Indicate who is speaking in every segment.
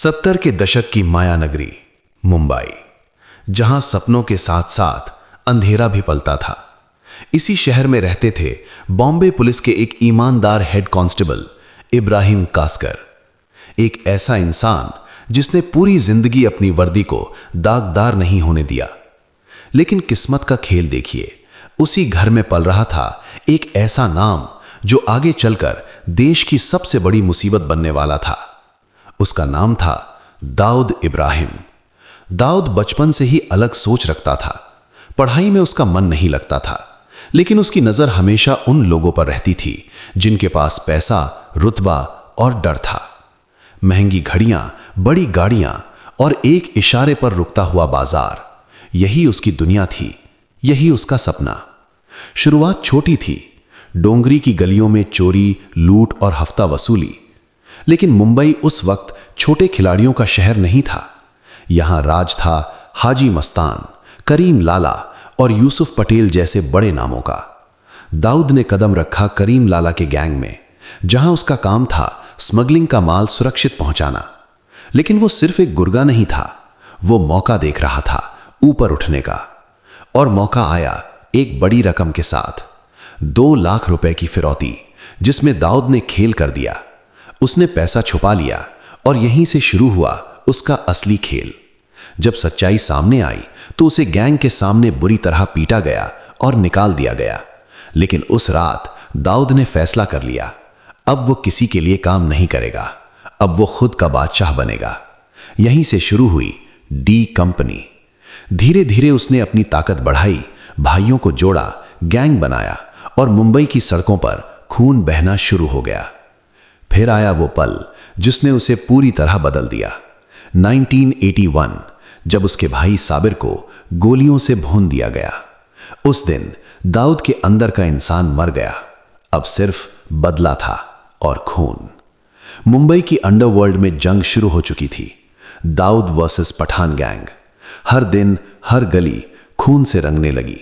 Speaker 1: 70 के दशक की माया नगरी मुंबई, जहां सपनों के साथ साथ अंधेरा भी पलता था। इसी शहर में रहते थे बॉम्बे पुलिस के एक ईमानदार हेड कांस्टेबल इब्राहिम कास्कर। एक ऐसा इंसान जिसने पूरी जिंदगी अपनी वर्दी को दागदार नहीं होने दिया। लेकिन किस्मत का खेल देखिए, उसी घर में पल रहा था एक ऐसा नाम जो आगे चलकर देश की सबसे बड़ी मुसीबत बनने वाला था। उसका नाम था दाऊद इब्राहिम। दाऊद बचपन से ही अलग सोच रखता था। पढ़ाई में उसका मन नहीं लगता था, लेकिन उसकी नजर हमेशा उन लोगों पर रहती थी जिनके पास पैसा, रुतबा और डर था। महंगी घड़ियां, बड़ी गाड़ियां और एक इशारे पर रुकता हुआ बाजार, यही उसकी दुनिया थी, यही उसका सपना। शुरुआत छोटी थी, डोंगरी की गलियों में चोरी, लूट और हफ्ता वसूली। लेकिन मुंबई उस वक्त छोटे खिलाड़ियों का शहर नहीं था। यहां राज था हाजी मस्तान, करीम लाला और यूसुफ पटेल जैसे बड़े नामों का। दाऊद ने कदम रखा करीम लाला के गैंग में, जहां उसका काम था स्मगलिंग का माल सुरक्षित पहुंचाना। लेकिन वो सिर्फ एक गुर्गा नहीं था, वो मौका देख रहा था ऊपर उठने का। और मौका आया एक बड़ी रकम के साथ, 2 लाख रुपए की फिरौती, जिसमें दाऊद ने खेल कर दिया। उसने पैसा छुपा लिया और यहीं से शुरू हुआ उसका असली खेल। जब सच्चाई सामने आई तो उसे गैंग के सामने बुरी तरह पीटा गया और निकाल दिया गया। लेकिन उस रात दाऊद ने फैसला कर लिया, अब वो किसी के लिए काम नहीं करेगा, अब वो खुद का बादशाह बनेगा। यहीं से शुरू हुई डी कंपनी। धीरे धीरे उसने अपनी ताकत बढ़ाई, भाइयों को जोड़ा, गैंग बनाया और मुंबई की सड़कों पर खून बहना शुरू हो गया। फिर आया वो पल जिसने उसे पूरी तरह बदल दिया। 1981, जब उसके भाई साबिर को गोलियों से भून दिया गया। उस दिन दाऊद के अंदर का इंसान मर गया, अब सिर्फ बदला था और खून। मुंबई की अंडरवर्ल्ड में जंग शुरू हो चुकी थी, दाऊद वर्सेस पठान गैंग। हर दिन, हर गली खून से रंगने लगी।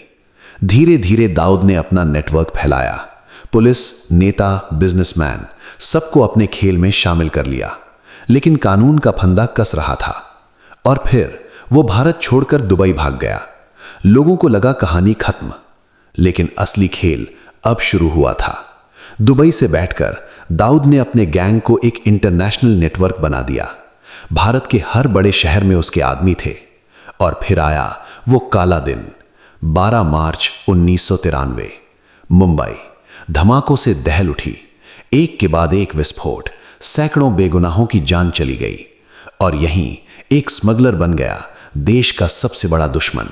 Speaker 1: धीरे धीरे दाऊद ने अपना नेटवर्क फैलाया। पुलिस, नेता, बिजनेसमैन सबको अपने खेल में शामिल कर लिया। लेकिन कानून का फंदा कस रहा था। और फिर वो भारत छोड़कर दुबई भाग गया। लोगों को लगा कहानी खत्म, लेकिन असली खेल अब शुरू हुआ था। दुबई से बैठकर दाऊद ने अपने गैंग को एक इंटरनेशनल नेटवर्क बना दिया। भारत के हर बड़े शहर में उसके आदमी थे। और फिर आया वो काला दिन, 12 मार्च 1993। मुंबई धमाकों से दहल उठी। एक के बाद एक विस्फोट, सैकड़ों बेगुनाहों की जान चली गई। और यहीं एक स्मगलर बन गया देश का सबसे बड़ा दुश्मन।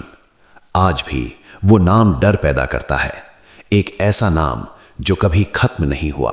Speaker 1: आज भी वो नाम डर पैदा करता है, एक ऐसा नाम जो कभी खत्म नहीं हुआ।